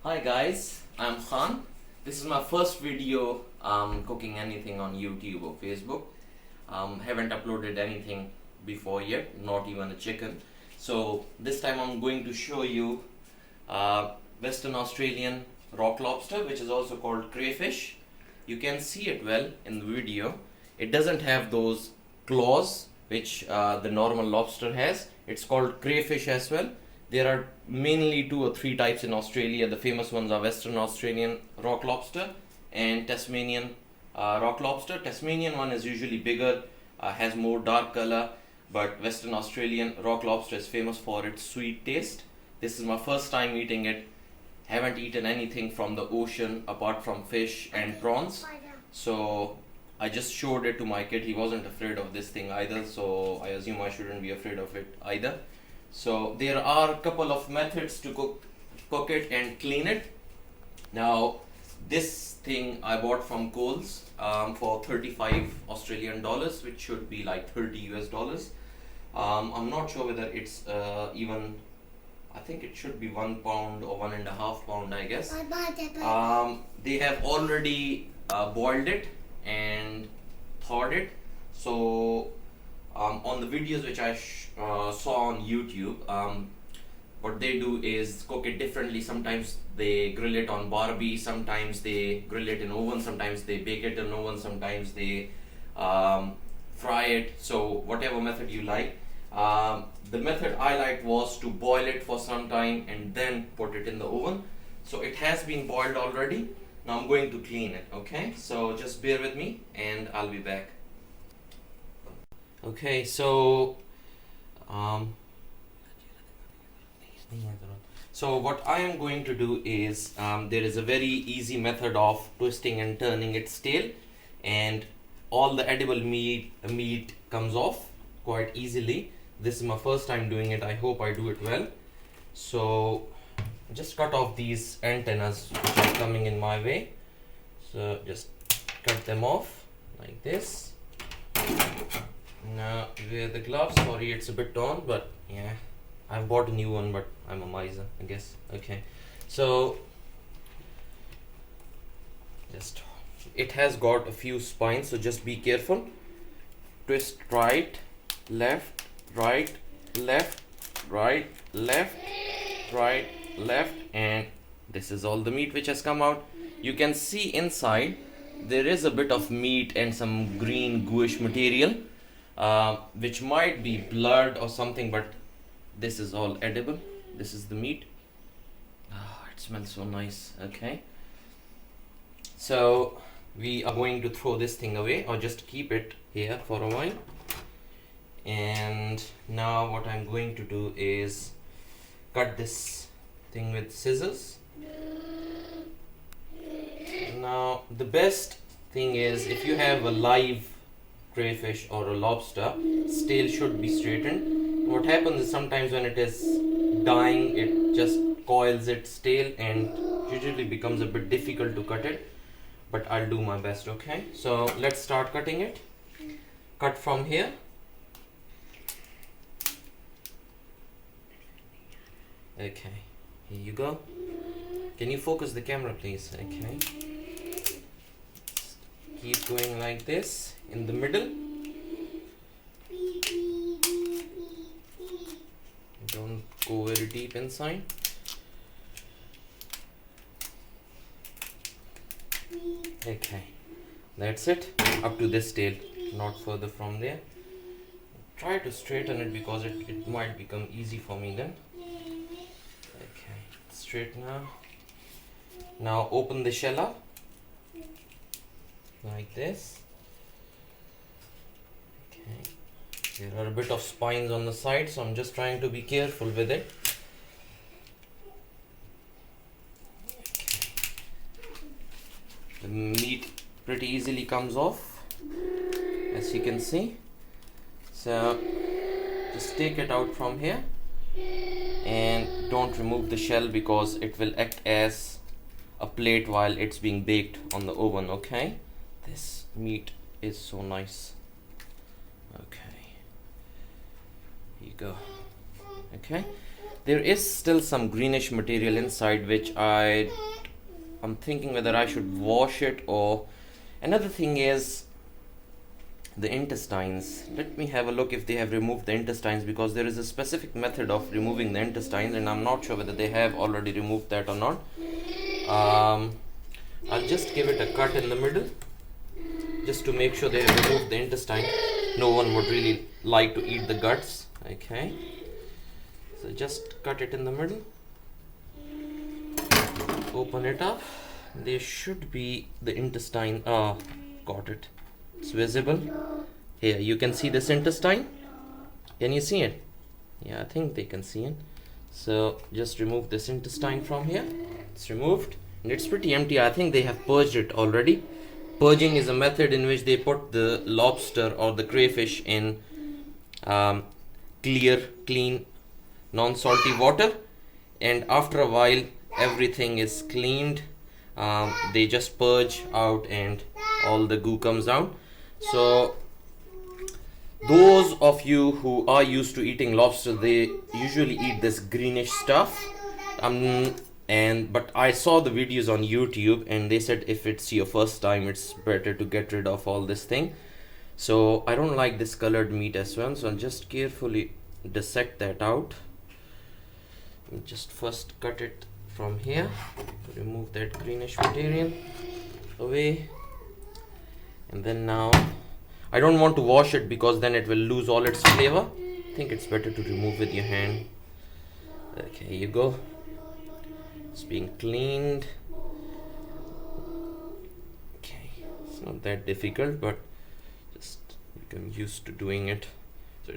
Hi guys, I'm Khan. This is my first video cooking anything on YouTube or Facebook. Haven't uploaded anything before yet, not even a chicken. So this time I'm going to show you Western Australian rock lobster, which is also called crayfish. You can see it well in the video. It doesn't have those claws which the normal lobster has. It's called crayfish as well. There are mainly 2 or 3 types in Australia. The famous ones are Western Australian rock lobster and Tasmanian rock lobster. Tasmanian one is usually bigger, has more dark color, but Western Australian rock lobster is famous for its sweet taste. This is my first time eating it. Haven't eaten anything from the ocean apart from fish and prawns. So I just showed it to my kid. He wasn't afraid of this thing either, so I assume I shouldn't be afraid of it either. So there are a couple of methods to cook it and clean it. Now this thing I bought from Coles for 35 Australian dollars, which should be like 30 US dollars. I'm not sure whether it's even, I think it should be 1 pound or 1.5 pound, I guess. They have already boiled it and thawed it. So on the videos which I saw on YouTube, what they do is cook it differently. Sometimes they grill it on barbie, sometimes they grill it in oven, sometimes they bake it in oven, sometimes they fry it. So whatever method you like. The method I liked was to boil it for some time and then put it in the oven. So it has been boiled already. Now I'm going to clean it, okay? So just bear with me and I'll be back. Okay, so what I am going to do is there is a very easy method of twisting and turning its tail, and all the edible meat comes off quite easily. This is my first time doing it. I hope I do it well. So just cut off these antennas which are coming in my way. So just cut them off like this. Now wear the gloves. Sorry, it's a bit torn, but yeah, I've bought a new one, but I'm a miser, I guess. Okay, so just, it has got a few spines, so just be careful. Twist right, left, right, left, right, left, right, left, and this is all the meat which has come out. You can see inside there is a bit of meat and some green gooish material, which might be blood or something, but this is all edible. This is the meat. It smells so nice. Okay, so we are going to throw this thing away or just keep it here for a while. And now what I'm going to do is cut this thing with scissors. Now the best thing is, if you have a live crayfish or a lobster, its tail should be straightened. What happens is sometimes when it is dying, it just coils its tail and usually becomes a bit difficult to cut it, but I'll do my best. Okay, so let's start cutting it. Cut from here. Okay, here you go. Can you focus the camera, please? Okay, keep going like this in the middle. Don't go very deep inside. Okay, that's it. Up to this tail, not further from there. Try to straighten it because it might become easy for me then. Okay, straight now. Now open the shell up like this. Okay, there are a bit of spines on the side, so I'm just trying to be careful with it. Okay. The meat pretty easily comes off, as you can see. So just take it out from here and don't remove the shell because it will act as a plate while it's being baked on the oven. Okay, this meat is so nice. Okay, here you go. Okay, there is still some greenish material inside, which I'm thinking whether I should wash it. Or another thing is the intestines. Let me have a look if they have removed the intestines, because there is a specific method of removing the intestines and I'm not sure whether they have already removed that or not. I'll just give it a cut in the middle just to make sure they have removed the intestine. No one would really like to eat the guts. Okay, so just cut it in the middle, open it up. There should be the intestine. Got it. It's visible. Here you can see this intestine. Can you see it? Yeah, I think they can see it. So just remove this intestine from here. It's removed and it's pretty empty. I think they have purged it already. Purging is a method in which they put the lobster or the crayfish in clear, clean, non-salty water, and after a while everything is cleaned. They just purge out and all the goo comes out. So those of you who are used to eating lobster, they usually eat this greenish stuff. But I saw the videos on YouTube and they said if it's your first time, it's better to get rid of all this thing. So I don't like this colored meat as well, so I'll just carefully dissect that out. Just first cut it from here to remove that greenish material away. And then now I don't want to wash it because then it will lose all its flavor. I think it's better to remove with your hand. Okay, here you go. It's being cleaned. Okay, it's not that difficult, but just become used to doing it. So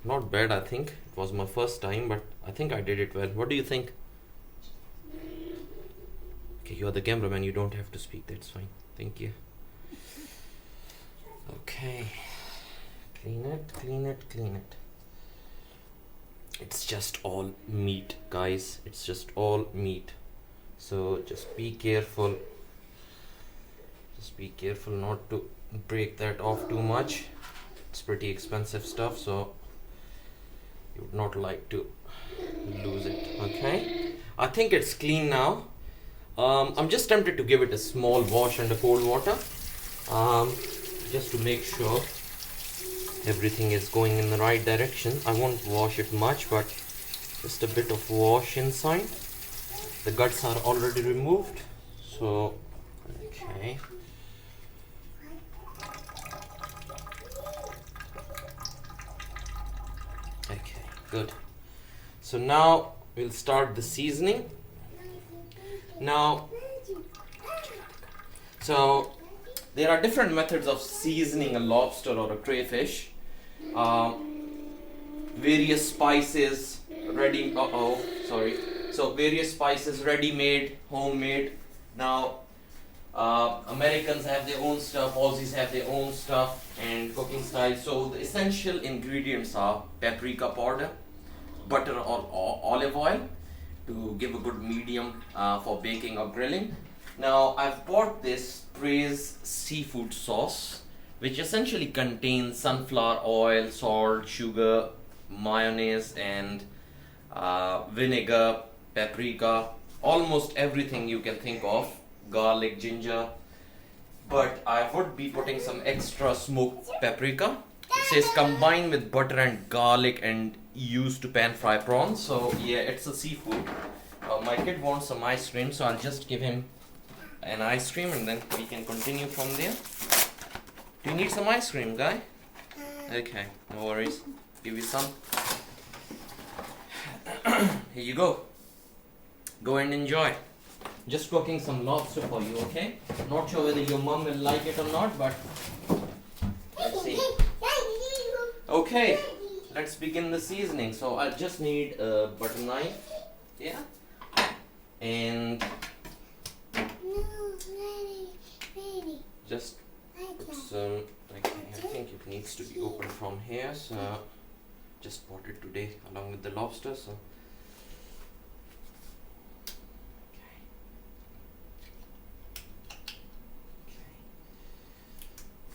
not bad, I think. It was my first time, but I think I did it well. What do you think? Okay, you're the cameraman, you don't have to speak, that's fine. Thank you. Okay, clean it, clean it, clean it. It's just all meat, guys. It's just all meat. So just be careful. Just be careful not to break that off too much. It's pretty expensive stuff, so you would not like to lose it. Okay, I think it's clean now. I'm just tempted to give it a small wash under cold water, just to make sure everything is going in the right direction. I won't wash it much, but just a bit of wash inside. The guts are already removed, so okay. Okay, good. So now we'll start the seasoning. So there are different methods of seasoning a lobster or a crayfish. Various spices ready. So various spices ready-made, homemade. Now Americans have their own stuff, Aussies have their own stuff and cooking style. So the essential ingredients are paprika powder, butter or olive oil to give a good medium for baking or grilling. Now I've bought this Praise seafood sauce, which essentially contains sunflower oil, salt, sugar, mayonnaise and vinegar, paprika, almost everything you can think of, garlic, ginger, but I would be putting some extra smoked paprika. It says combine with butter and garlic and used to pan fry prawns. So yeah, it's a seafood. My kid wants some ice cream, so I'll just give him an ice cream and then we can continue from there. Do you need some ice cream, guy? Okay, no worries. Give you some. Here you go. Go and enjoy. Just cooking some lobster for you, okay? Not sure whether your mom will like it or not, but let's see. Okay, let's begin the seasoning. So I just need a butter knife, yeah, and just put some. Okay, I think it needs to be opened from here. So just bought it today along with the lobster. So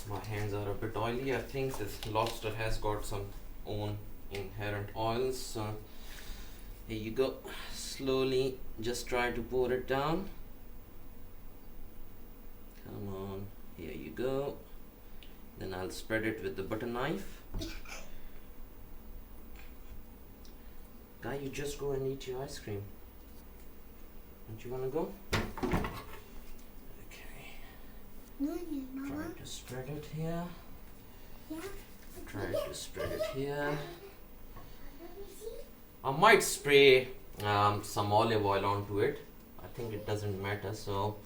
my hands are a bit oily. I think this lobster has got some own inherent oils. So Here you go. Slowly just try to pour it down. Come on, here you go. Then I'll spread it with the butter knife. Guy, you just go and eat your ice cream. Don't you wanna go? Okay. Try to spread it here. Try to spread it here. I might spray some olive oil onto it. I think it doesn't matter, so.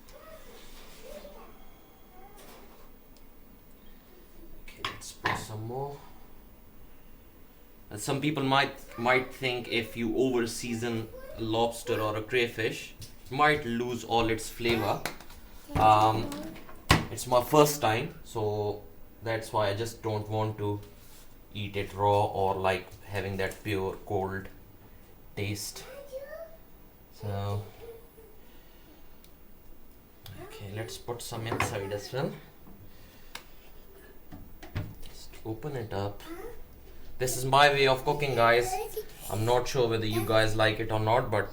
Okay, let's spray some more. Some people might think if you over season a lobster or a crayfish, it might lose all its flavor. It's my first time, so that's why I just don't want to eat it raw or like having that pure cold taste. So okay, let's put some inside as well. Just open it up. This is my way of cooking, guys. I'm not sure whether you guys like it or not, but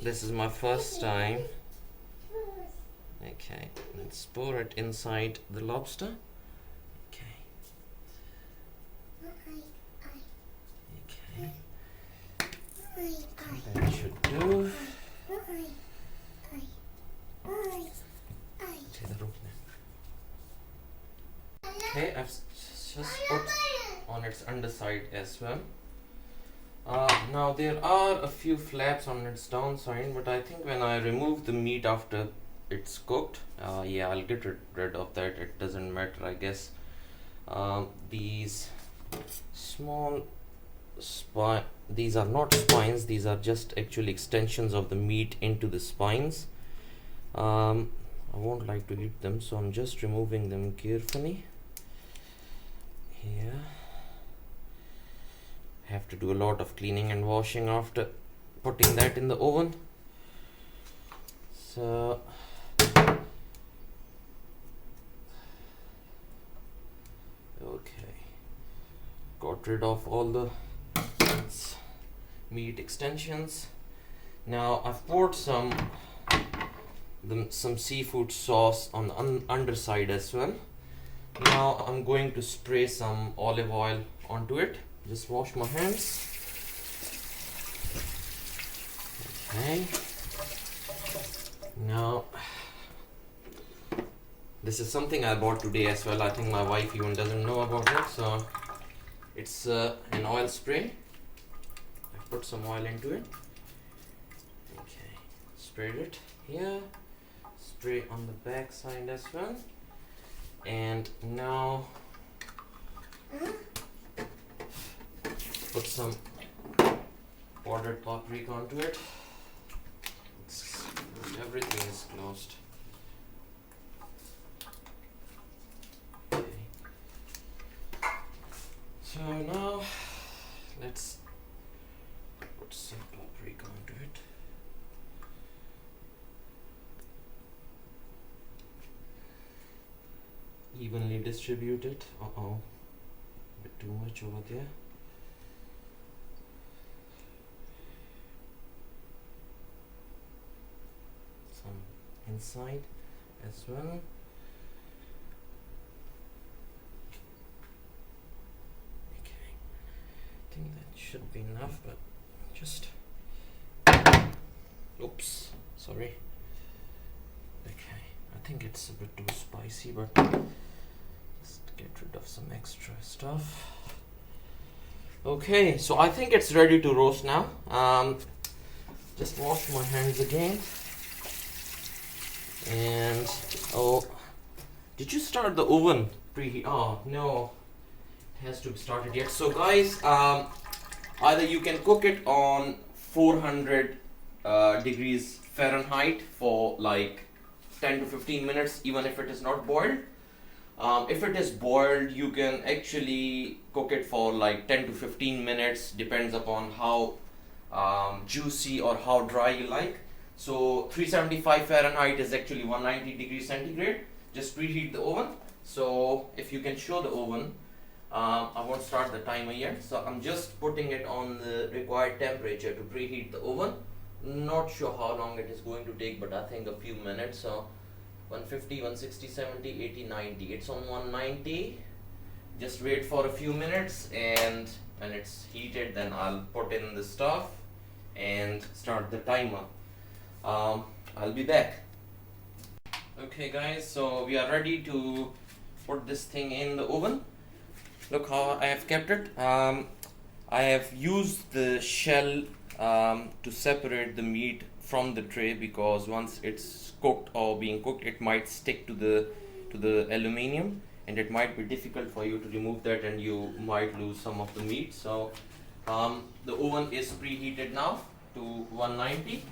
this is my first time. Okay, let's pour it inside the lobster. Okay. Okay. That should do. Okay, I've just put on its underside as well. Now there are a few flaps on its downside, but I think when I remove the meat after it's cooked, yeah, I'll get rid of that. It doesn't matter, I guess. These small these are not spines, these are just actually extensions of the meat into the spines. I won't like to eat them, so I'm just removing them carefully. Here, have to do a lot of cleaning and washing after putting that in the oven. So okay, got rid of all the meat extensions. Now I've poured some seafood sauce on the underside as well. Now I'm going to spray some olive oil onto it. Just wash my hands. Okay. Now this is something I bought today as well. I think my wife even doesn't know about it. So it's an oil spray. I put some oil into it. Okay. Sprayed it here. Spray on the back side as well. And now put some powdered paprika onto it. Everything is closed. Okay. So now let's put some paprika onto it. Evenly distribute it. A bit too much over there. Some inside as well. Okay, I think that should be enough, but just oops, sorry. Okay, I think it's a bit too spicy, but just get rid of some extra stuff. Okay, so I think it's ready to roast now. Just wash my hands again. And oh, did you start the oven preheat? Oh no, it has to be started yet. So guys, either you can cook it on 400 degrees Fahrenheit for like 10 to 15 minutes, even if it is not boiled. If it is boiled, you can actually cook it for like 10 to 15 minutes, depends upon how juicy or how dry you like. So 375 Fahrenheit is actually 190 degrees centigrade. Just preheat the oven. So if you can show the oven, I won't start the timer yet, so I'm just putting it on the required temperature to preheat the oven. Not sure how long it is going to take, but I think a few minutes. So 150, 160, 70, 80, 90. It's on 190. Just wait for a few minutes, and when it's heated, then I'll put in the stuff and start the timer. I'll be back. Okay guys, so we are ready to put this thing in the oven. Look how I have kept it. I have used the shell to separate the meat from the tray, because once it's cooked or being cooked, it might stick to the aluminium, and it might be difficult for you to remove that, and you might lose some of the meat. So the oven is preheated now to 190.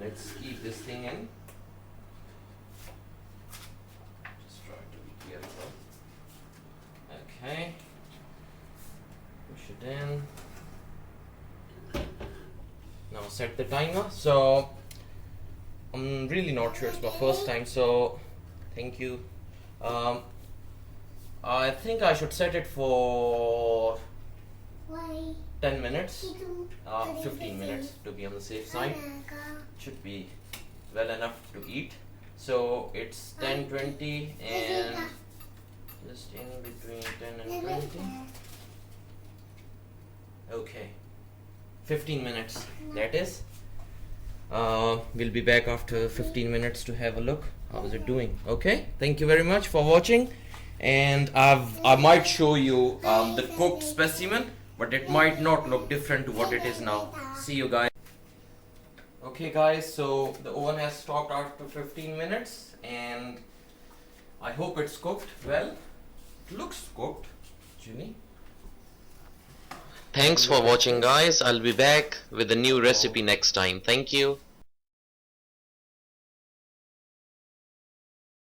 Let's keep this thing in. Just try to be careful. Okay. Push it in. Now set the timer. So I'm really not sure, it's my first time, so thank you. I think I should set it for 10 minutes, 15 minutes to be on the safe side. Should be well enough to eat. So it's 10:20 and just in between 10 and 20. Okay, 15 minutes that is. We'll be back after 15 minutes to have a look. How is it doing? Okay, thank you very much for watching, and I might show you the cooked specimen, but it might not look different to what it is now. See you guys. Okay guys, so the oven has stopped after 15 minutes, and I hope it's cooked well. It looks cooked, Ginny. Thanks for watching guys. I'll be back with a new recipe next time. Thank you.